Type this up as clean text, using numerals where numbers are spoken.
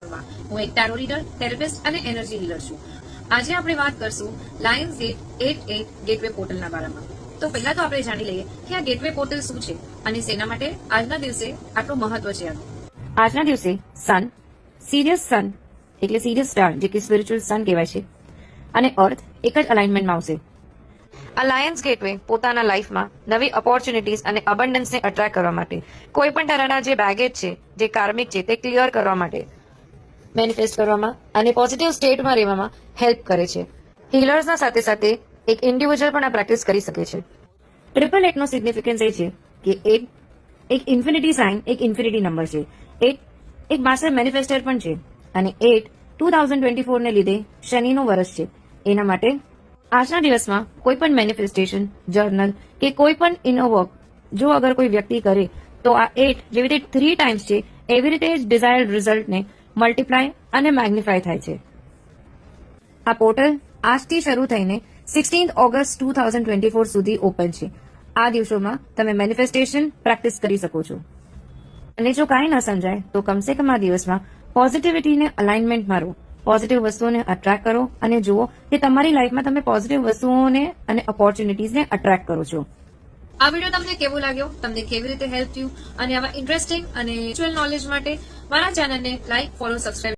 હું એક ટેરો reader, therapist અને એનર્જી હીલર છું. આજે આપણે વાત કરશું લાયન્સ ગેટ 88 ગેટવે પોર્ટલના બારામાં. તો પહેલા તો આપણે જાણી લઈએ કે આ ગેટવે પોર્ટલ શું છે અને શેના માટે આજના દિવસે આટલું મહત્વ છે. આજના દિવસે સન, સિરિયસ સન એટલે સિરિયસ સ્ટાર જે કે સ્પિરિચ્યુઅલ સન કહેવાય છે, અને અર્થ એક જ અલાઇનમેન્ટમાં આવશે. આ લાયન્સ ગેટવે પોતાના લાઈફમાં નવી ઓપોર્ચ્યુનિટીઝ અને અબન્ડન્સને અટ્રેક્ટ કરવા માટે કોઈ પણ તરહના જે બેગેજ છે, જે કાર્મિક છે, તે ક્લિયર કરવા માટે મેનિફેસ્ટ કરવામાં અને પોઝિટિવ સ્ટેટમાં રહેવામાં હેલ્પ કરે છે. હીલર્સના સાથે સાથે એક ઇન્ડિવિજ્યુઅલ પણ આ પ્રેક્ટિસ કરી શકે છે. 888 નો સિગ્નિફિકન્સ એ છે કે 8 એક ઇન્ફિનિટી સાઇન, એક ઇન્ફિનિટી નંબર છે. 8 એક માસ્ટર મેનિફેસ્ટર પણ છે, અને 8 2024 ને લીધે શનિનો વર્ષ છે. એના માટે આજના દિવસમાં કોઈ પણ મેનિફેસ્ટેશન, જર્નલ કે કોઈ પણ ઇનર વર્ક જો અગર કોઈ વ્યક્તિ કરે તો આ 8 જેવી રીતે 3 ટાઈમ્સ છે, એવી રીતે જ ડિઝાયર્ડ રિઝલ્ટને મલ્ટીપ્લાય અને મેગ્નિફાય થાય છે. આ પોર્ટલ આજથી શરૂ થઈને 16 ઓગસ્ટ 2024 સુધી ઓપન છે. આ દિવસોમાં તમે મેનિફેસ્ટેશન પ્રેક્ટિસ કરી શકો છો. અને જો કાંઈ ન સમજાય તો કમસે કમ આ દિવસમાં પોઝિટિવિટીને અલાઇનમેન્ટમાં રહો, પોઝિટિવ વસ્તુઓને અટ્રેક્ટ કરો અને જુઓ કે તમારી લાઈફમાં તમે પોઝિટિવ વસ્તુઓને અને ઓપોર્ચ્યુનિટીઝને અટ્રેક્ટ કરો છો. આ વિડીયો તમને કેવો લાગ્યો, તમને કેવી રીતે હેલ્પ થયું, અને આવા ઇન્ટરેસ્ટિંગ અને સ્પિરિચ્યુઅલ નોલેજ માટે મારા ચેનલને લાઈક, ફોલો, સબસ્ક્રાઇબ